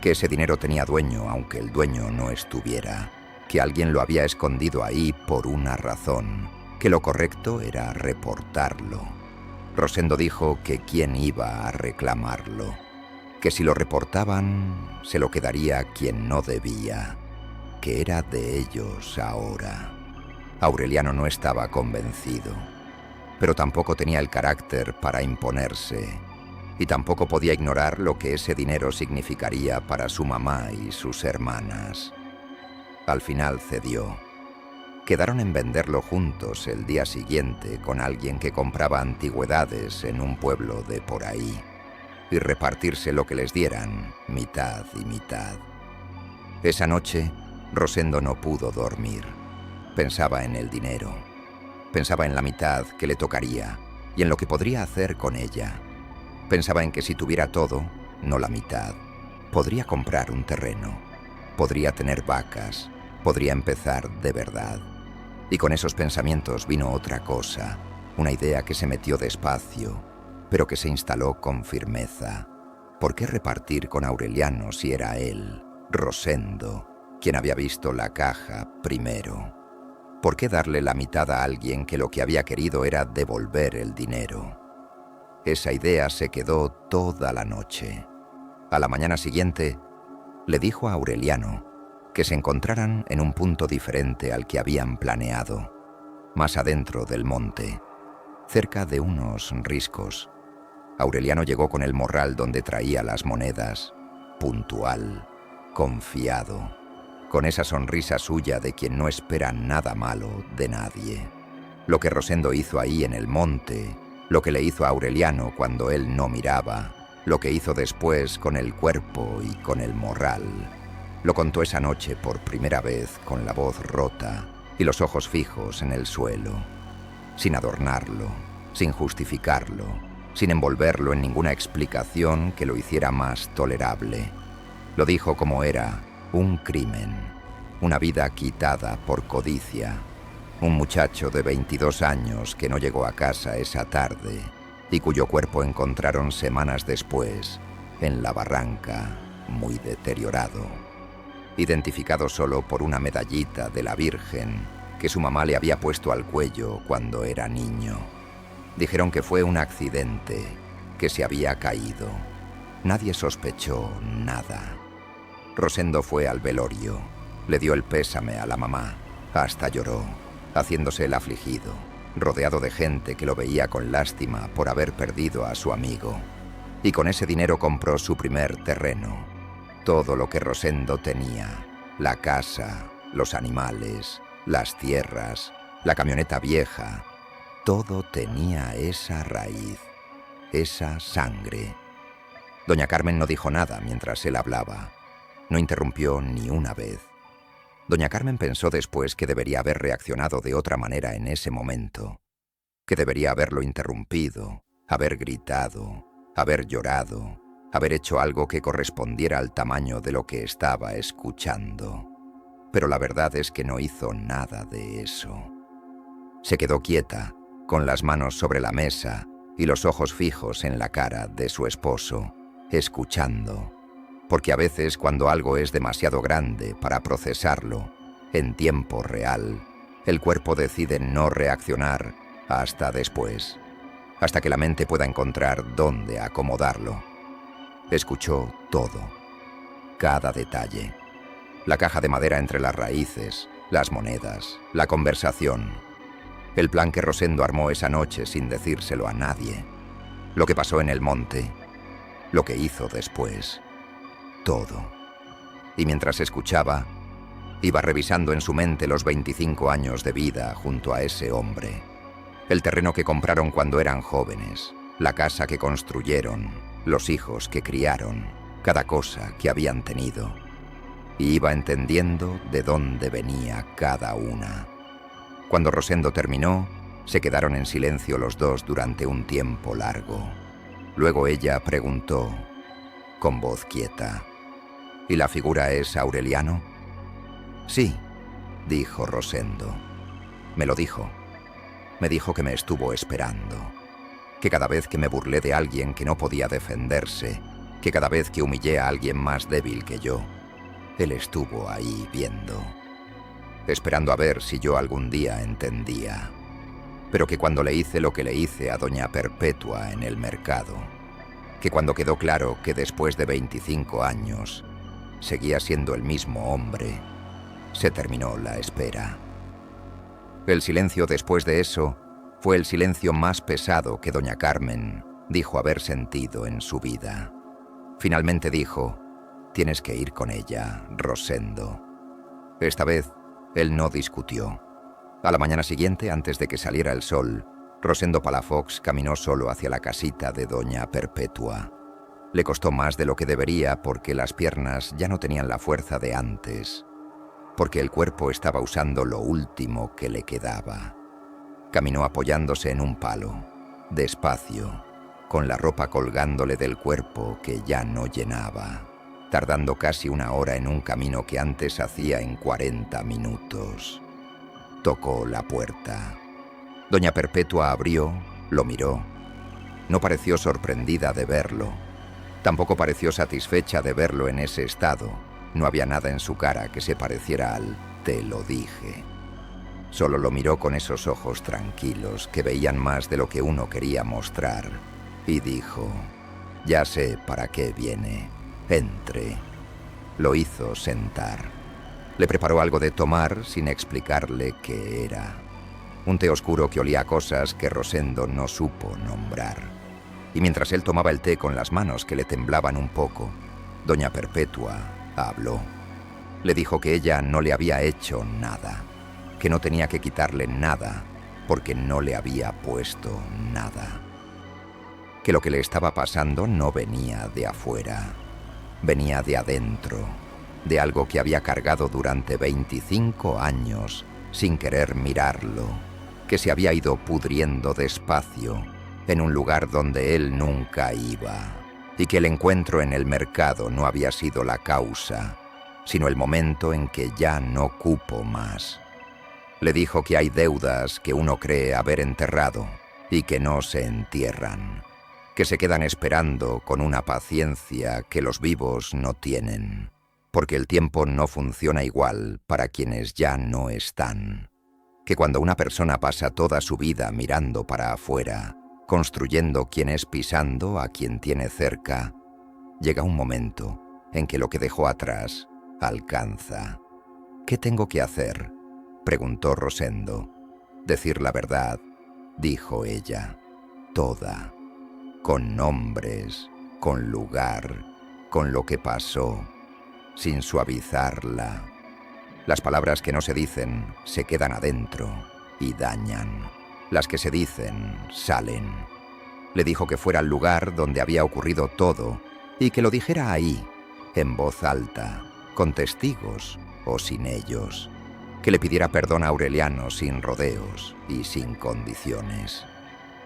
que ese dinero tenía dueño aunque el dueño no estuviera, que alguien lo había escondido ahí por una razón, que lo correcto era reportarlo. Rosendo dijo que quién iba a reclamarlo, que si lo reportaban se lo quedaría quien no debía, que era de ellos ahora. Aureliano no estaba convencido, pero tampoco tenía el carácter para imponerse, y tampoco podía ignorar lo que ese dinero significaría para su mamá y sus hermanas. Al final cedió. Quedaron en venderlo juntos el día siguiente con alguien que compraba antigüedades en un pueblo de por ahí, y repartirse lo que les dieran, mitad y mitad. Esa noche, Rosendo no pudo dormir. Pensaba en el dinero. Pensaba en la mitad que le tocaría y en lo que podría hacer con ella. Pensaba en que si tuviera todo, no la mitad, podría comprar un terreno, podría tener vacas, podría empezar de verdad. Y con esos pensamientos vino otra cosa, una idea que se metió despacio, pero que se instaló con firmeza. ¿Por qué repartir con Aureliano si era él, Rosendo, quien había visto la caja primero? ¿Por qué darle la mitad a alguien que lo que había querido era devolver el dinero? Esa idea se quedó toda la noche. A la mañana siguiente, le dijo a Aureliano que se encontraran en un punto diferente al que habían planeado, más adentro del monte, cerca de unos riscos. Aureliano llegó con el morral donde traía las monedas, puntual, confiado, con esa sonrisa suya de quien no espera nada malo de nadie. Lo que Rosendo hizo ahí en el monte, lo que le hizo a Aureliano cuando él no miraba, lo que hizo después con el cuerpo y con el morral, lo contó esa noche por primera vez con la voz rota y los ojos fijos en el suelo, sin adornarlo, sin justificarlo, sin envolverlo en ninguna explicación que lo hiciera más tolerable. Lo dijo como era, un crimen, una vida quitada por codicia, un muchacho de 22 años que no llegó a casa esa tarde y cuyo cuerpo encontraron semanas después en la barranca, muy deteriorado, identificado solo por una medallita de la Virgen que su mamá le había puesto al cuello cuando era niño. Dijeron que fue un accidente, que se había caído. Nadie sospechó nada. Rosendo fue al velorio, le dio el pésame a la mamá, hasta lloró, haciéndose el afligido, rodeado de gente que lo veía con lástima por haber perdido a su amigo. Y con ese dinero compró su primer terreno. Todo lo que Rosendo tenía, la casa, los animales, las tierras, la camioneta vieja, todo tenía esa raíz, esa sangre. Doña Carmen no dijo nada mientras él hablaba. No interrumpió ni una vez. Doña Carmen pensó después que debería haber reaccionado de otra manera en ese momento, que debería haberlo interrumpido, haber gritado, haber llorado, haber hecho algo que correspondiera al tamaño de lo que estaba escuchando. Pero la verdad es que no hizo nada de eso. Se quedó quieta, con las manos sobre la mesa y los ojos fijos en la cara de su esposo, escuchando, porque a veces cuando algo es demasiado grande para procesarlo, en tiempo real, el cuerpo decide no reaccionar hasta después, hasta que la mente pueda encontrar dónde acomodarlo. Escuchó todo, cada detalle, la caja de madera entre las raíces, las monedas, la conversación, el plan que Rosendo armó esa noche sin decírselo a nadie, lo que pasó en el monte, lo que hizo después, todo. Y mientras escuchaba, iba revisando en su mente los 25 años de vida junto a ese hombre, el terreno que compraron cuando eran jóvenes, la casa que construyeron, los hijos que criaron, cada cosa que habían tenido. Y iba entendiendo de dónde venía cada una. Cuando Rosendo terminó, se quedaron en silencio los dos durante un tiempo largo. Luego ella preguntó, con voz quieta, ¿y la figura es Aureliano? Sí, dijo Rosendo. Me lo dijo. Me dijo que me estuvo esperando. Que cada vez que me burlé de alguien que no podía defenderse, que cada vez que humillé a alguien más débil que yo, él estuvo ahí viendo, esperando a ver si yo algún día entendía. Pero que cuando le hice lo que le hice a doña Perpetua en el mercado, que cuando quedó claro que después de 25 años seguía siendo el mismo hombre, se terminó la espera. El silencio después de eso fue el silencio más pesado que doña Carmen dijo haber sentido en su vida. Finalmente dijo, «Tienes que ir con ella, Rosendo». Esta vez, él no discutió. A la mañana siguiente, antes de que saliera el sol, Rosendo Palafox caminó solo hacia la casita de doña Perpetua. Le costó más de lo que debería porque las piernas ya no tenían la fuerza de antes, porque el cuerpo estaba usando lo último que le quedaba. Caminó apoyándose en un palo, despacio, con la ropa colgándole del cuerpo que ya no llenaba, tardando casi una hora en un camino que antes hacía en 40 minutos. Tocó la puerta. Doña Perpetua abrió, lo miró. No pareció sorprendida de verlo. Tampoco pareció satisfecha de verlo en ese estado. No había nada en su cara que se pareciera al «te lo dije». Solo lo miró con esos ojos tranquilos que veían más de lo que uno quería mostrar y dijo, «Ya sé para qué viene. Entre». Lo hizo sentar. Le preparó algo de tomar sin explicarle qué era. Un té oscuro que olía a cosas que Rosendo no supo nombrar. Y mientras él tomaba el té con las manos que le temblaban un poco, doña Perpetua habló. Le dijo que ella no le había hecho nada, que no tenía que quitarle nada, porque no le había puesto nada. Que lo que le estaba pasando no venía de afuera, venía de adentro, de algo que había cargado durante 25 años sin querer mirarlo, que se había ido pudriendo despacio en un lugar donde él nunca iba, y que el encuentro en el mercado no había sido la causa, sino el momento en que ya no cupo más. Le dijo que hay deudas que uno cree haber enterrado y que no se entierran, que se quedan esperando con una paciencia que los vivos no tienen, porque el tiempo no funciona igual para quienes ya no están, que cuando una persona pasa toda su vida mirando para afuera, construyendo quien es pisando a quien tiene cerca, llega un momento en que lo que dejó atrás alcanza. ¿Qué tengo que hacer?, preguntó Rosendo. Decir la verdad, dijo ella, toda, con nombres, con lugar, con lo que pasó, sin suavizarla. Las palabras que no se dicen se quedan adentro y dañan. Las que se dicen salen. Le dijo que fuera al lugar donde había ocurrido todo y que lo dijera ahí, en voz alta, con testigos o sin ellos. Que le pidiera perdón a Aureliano sin rodeos y sin condiciones.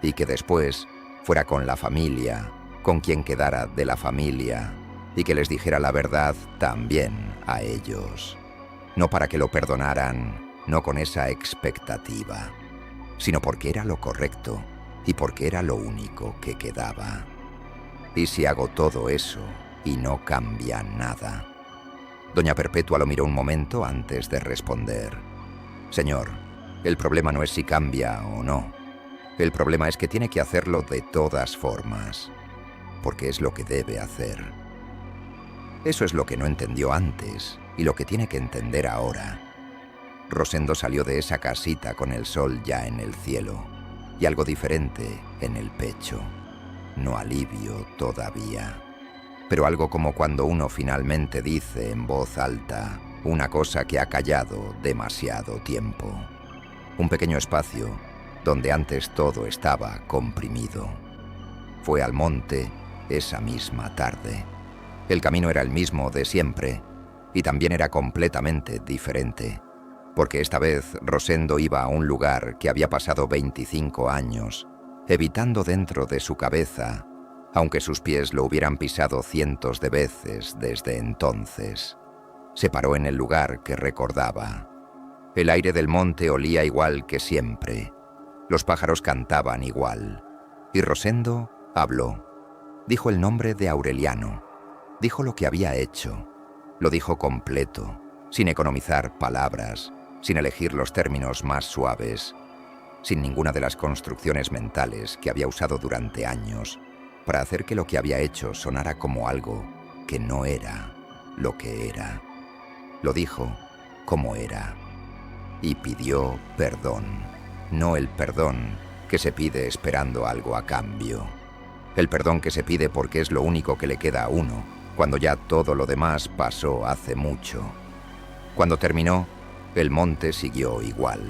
Y que después fuera con la familia, con quien quedara de la familia, y que les dijera la verdad también a ellos. No para que lo perdonaran, no con esa expectativa, sino porque era lo correcto y porque era lo único que quedaba. ¿Y si hago todo eso y no cambia nada? Doña Perpetua lo miró un momento antes de responder. Señor, el problema no es si cambia o no. El problema es que tiene que hacerlo de todas formas, porque es lo que debe hacer. Eso es lo que no entendió antes y lo que tiene que entender ahora. Rosendo salió de esa casita con el sol ya en el cielo y algo diferente en el pecho. No alivio todavía, pero algo como cuando uno finalmente dice en voz alta una cosa que ha callado demasiado tiempo. Un pequeño espacio donde antes todo estaba comprimido. Fue al monte esa misma tarde. El camino era el mismo de siempre y también era completamente diferente, porque esta vez Rosendo iba a un lugar que había pasado 25 años, evitando dentro de su cabeza, aunque sus pies lo hubieran pisado cientos de veces desde entonces. Se paró en el lugar que recordaba. El aire del monte olía igual que siempre. Los pájaros cantaban igual. Y Rosendo habló. Dijo el nombre de Aureliano. Dijo lo que había hecho. Lo dijo completo, sin economizar palabras, sin elegir los términos más suaves, sin ninguna de las construcciones mentales que había usado durante años para hacer que lo que había hecho sonara como algo que no era lo que era. Lo dijo como era y pidió perdón, no el perdón que se pide esperando algo a cambio, el perdón que se pide porque es lo único que le queda a uno cuando ya todo lo demás pasó hace mucho. Cuando terminó, el monte siguió igual.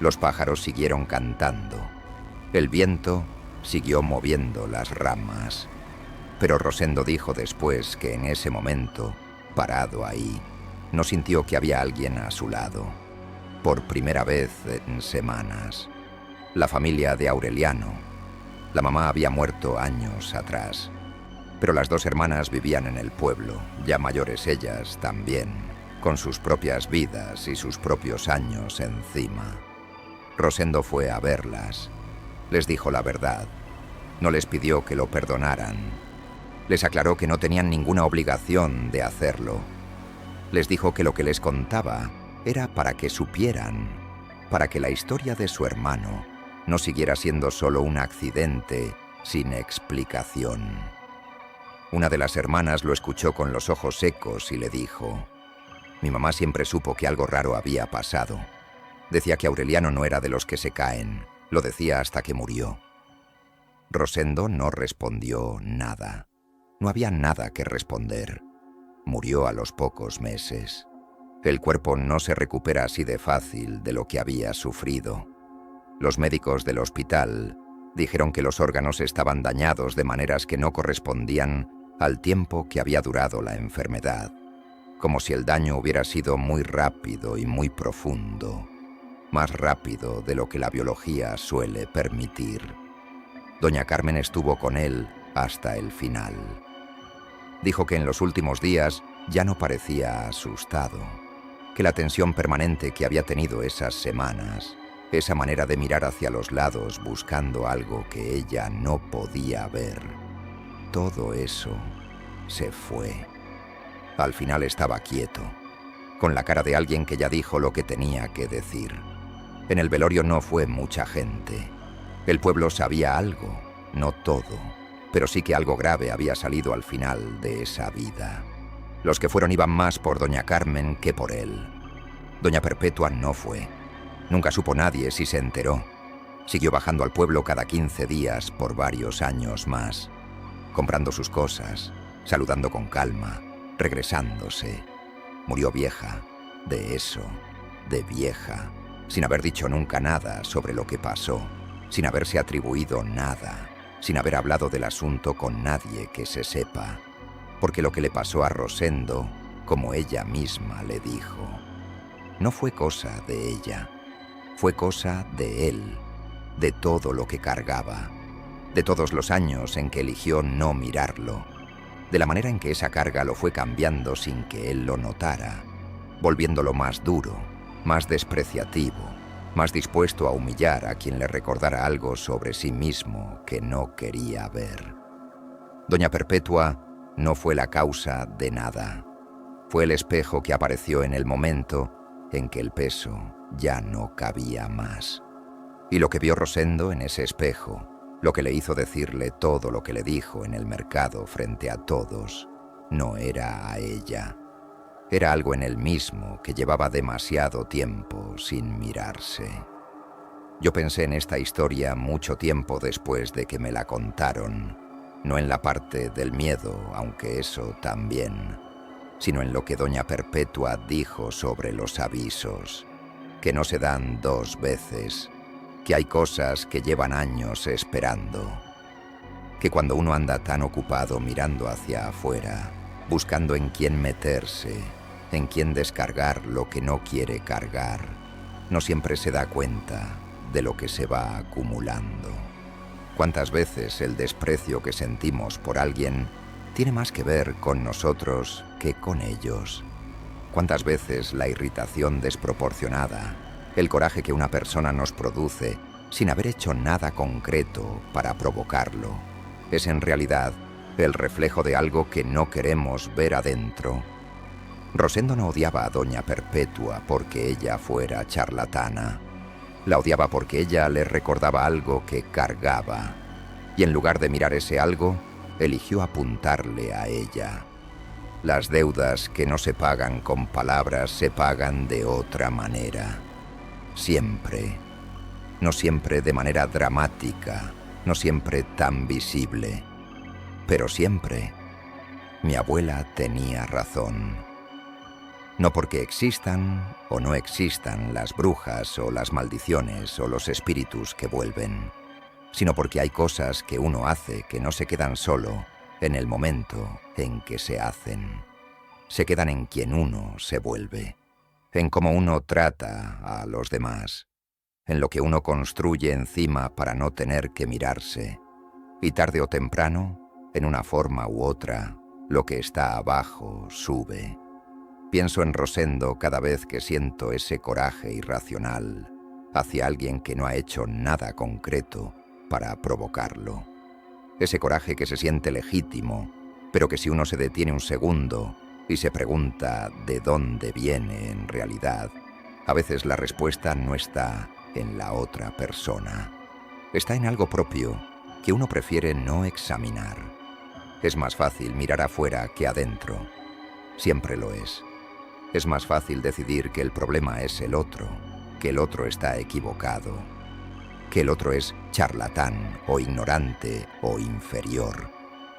Los pájaros siguieron cantando. El viento siguió moviendo las ramas. Pero Rosendo dijo después que en ese momento, parado ahí, no sintió que había alguien a su lado. Por primera vez en semanas. La familia de Aureliano. La mamá había muerto años atrás. Pero las dos hermanas vivían en el pueblo, ya mayores ellas también, con sus propias vidas y sus propios años encima. Rosendo fue a verlas. Les dijo la verdad. No les pidió que lo perdonaran. Les aclaró que no tenían ninguna obligación de hacerlo. Les dijo que lo que les contaba era para que supieran, para que la historia de su hermano no siguiera siendo solo un accidente sin explicación. Una de las hermanas lo escuchó con los ojos secos y le dijo: mi mamá siempre supo que algo raro había pasado. Decía que Aureliano no era de los que se caen. Lo decía hasta que murió. Rosendo no respondió nada. No había nada que responder. Murió a los pocos meses. El cuerpo no se recupera así de fácil de lo que había sufrido. Los médicos del hospital dijeron que los órganos estaban dañados de maneras que no correspondían al tiempo que había durado la enfermedad, como si el daño hubiera sido muy rápido y muy profundo, más rápido de lo que la biología suele permitir. Doña Carmen estuvo con él hasta el final. Dijo que en los últimos días ya no parecía asustado, que la tensión permanente que había tenido esas semanas, esa manera de mirar hacia los lados buscando algo que ella no podía ver, todo eso se fue. Al final estaba quieto, con la cara de alguien que ya dijo lo que tenía que decir. En el velorio no fue mucha gente. El pueblo sabía algo, no todo, pero sí que algo grave había salido al final de esa vida. Los que fueron iban más por doña Carmen que por él. Doña Perpetua no fue. Nunca supo nadie si se enteró. Siguió bajando al pueblo cada 15 días por varios años más, comprando sus cosas, saludando con calma, regresándose. Murió vieja, de eso, de vieja, sin haber dicho nunca nada sobre lo que pasó, sin haberse atribuido nada, sin haber hablado del asunto con nadie que se sepa, porque lo que le pasó a Rosendo, como ella misma le dijo, no fue cosa de ella, fue cosa de él, de todo lo que cargaba, de todos los años en que eligió no mirarlo, de la manera en que esa carga lo fue cambiando sin que él lo notara, volviéndolo más duro, más despreciativo, más dispuesto a humillar a quien le recordara algo sobre sí mismo que no quería ver. Doña Perpetua no fue la causa de nada. Fue el espejo que apareció en el momento en que el peso ya no cabía más. Y lo que vio Rosendo en ese espejo, lo que le hizo decirle todo lo que le dijo en el mercado frente a todos, no era a ella. Era algo en él mismo que llevaba demasiado tiempo sin mirarse. Yo pensé en esta historia mucho tiempo después de que me la contaron, no en la parte del miedo, aunque eso también, sino en lo que doña Perpetua dijo sobre los avisos, que no se dan dos veces, que hay cosas que llevan años esperando, que cuando uno anda tan ocupado mirando hacia afuera, buscando en quién meterse, en quién descargar lo que no quiere cargar, no siempre se da cuenta de lo que se va acumulando. ¿Cuántas veces el desprecio que sentimos por alguien tiene más que ver con nosotros que con ellos? ¿Cuántas veces la irritación desproporcionada, el coraje que una persona nos produce sin haber hecho nada concreto para provocarlo, es en realidad el reflejo de algo que no queremos ver adentro? Rosendo no odiaba a doña Perpetua porque ella fuera charlatana. La odiaba porque ella le recordaba algo que cargaba, y en lugar de mirar ese algo, eligió apuntarle a ella. Las deudas que no se pagan con palabras se pagan de otra manera. Siempre. No siempre de manera dramática, no siempre tan visible, pero siempre. Mi abuela tenía razón. No porque existan o no existan las brujas o las maldiciones o los espíritus que vuelven, sino porque hay cosas que uno hace que no se quedan solo en el momento en que se hacen. Se quedan en quien uno se vuelve, en cómo uno trata a los demás, en lo que uno construye encima para no tener que mirarse, y tarde o temprano, en una forma u otra, lo que está abajo sube. Pienso en Rosendo cada vez que siento ese coraje irracional hacia alguien que no ha hecho nada concreto para provocarlo. Ese coraje que se siente legítimo, pero que si uno se detiene un segundo y se pregunta de dónde viene en realidad, a veces la respuesta no está en la otra persona. Está en algo propio que uno prefiere no examinar. Es más fácil mirar afuera que adentro. Siempre lo es. Es más fácil decidir que el problema es el otro, que el otro está equivocado. que el otro es charlatán o ignorante o inferior,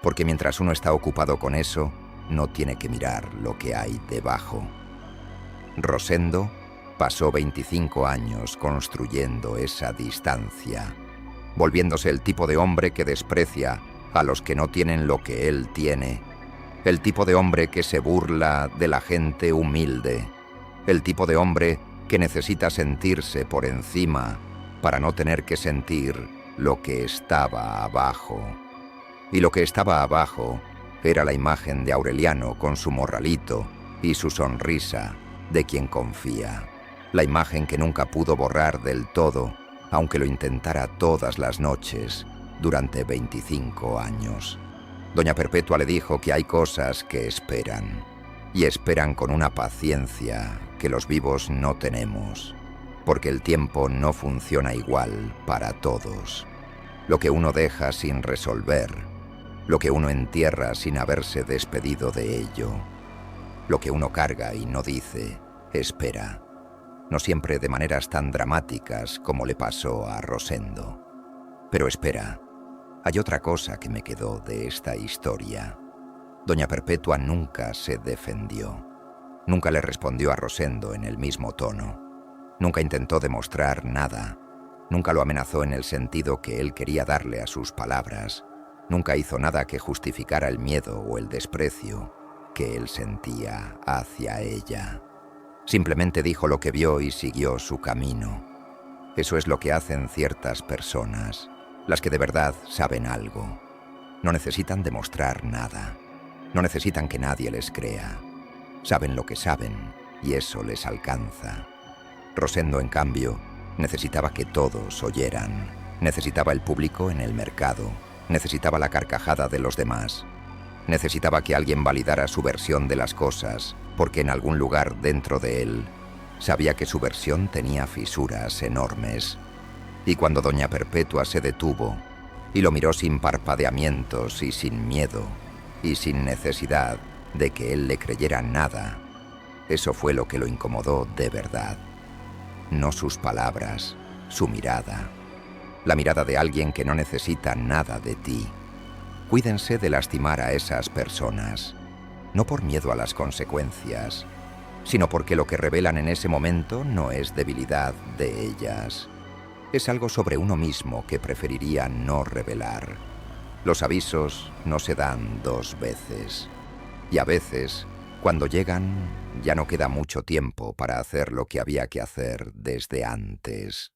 porque mientras uno está ocupado con eso, no tiene que mirar lo que hay debajo. Rosendo pasó 25 años construyendo esa distancia, volviéndose el tipo de hombre que desprecia a los que no tienen lo que él tiene, el tipo de hombre que se burla de la gente humilde, el tipo de hombre que necesita sentirse por encima para no tener que sentir lo que estaba abajo. Y lo que estaba abajo era la imagen de Aureliano con su morralito y su sonrisa de quien confía. La imagen que nunca pudo borrar del todo, aunque lo intentara todas las noches durante 25 años. Doña Perpetua le dijo que hay cosas que esperan, y esperan con una paciencia que los vivos no tenemos, porque el tiempo no funciona igual para todos. Lo que uno deja sin resolver, lo que uno entierra sin haberse despedido de ello, lo que uno carga y no dice, espera, no siempre de maneras tan dramáticas como le pasó a Rosendo. Pero espera, hay otra cosa que me quedó de esta historia. Doña Perpetua nunca se defendió, nunca le respondió a Rosendo en el mismo tono, nunca intentó demostrar nada, nunca lo amenazó en el sentido que él quería darle a sus palabras, nunca hizo nada que justificara el miedo o el desprecio que él sentía hacia ella. Simplemente dijo lo que vio y siguió su camino. Eso es lo que hacen ciertas personas, las que de verdad saben algo. No necesitan demostrar nada, no necesitan que nadie les crea. Saben lo que saben y eso les alcanza. Rosendo, en cambio, necesitaba que todos oyeran, necesitaba el público en el mercado, necesitaba la carcajada de los demás. Necesitaba que alguien validara su versión de las cosas, porque en algún lugar dentro de él sabía que su versión tenía fisuras enormes. Y cuando doña Perpetua se detuvo y lo miró sin parpadeamientos y sin miedo y sin necesidad de que él le creyera nada, eso fue lo que lo incomodó de verdad. No sus palabras, su mirada. La mirada de alguien que no necesita nada de ti. Cuídense de lastimar a esas personas, no por miedo a las consecuencias, sino porque lo que revelan en ese momento no es debilidad de ellas. Es algo sobre uno mismo que preferiría no revelar. Los avisos no se dan dos veces. Y a veces, cuando llegan, ya no queda mucho tiempo para hacer lo que había que hacer desde antes.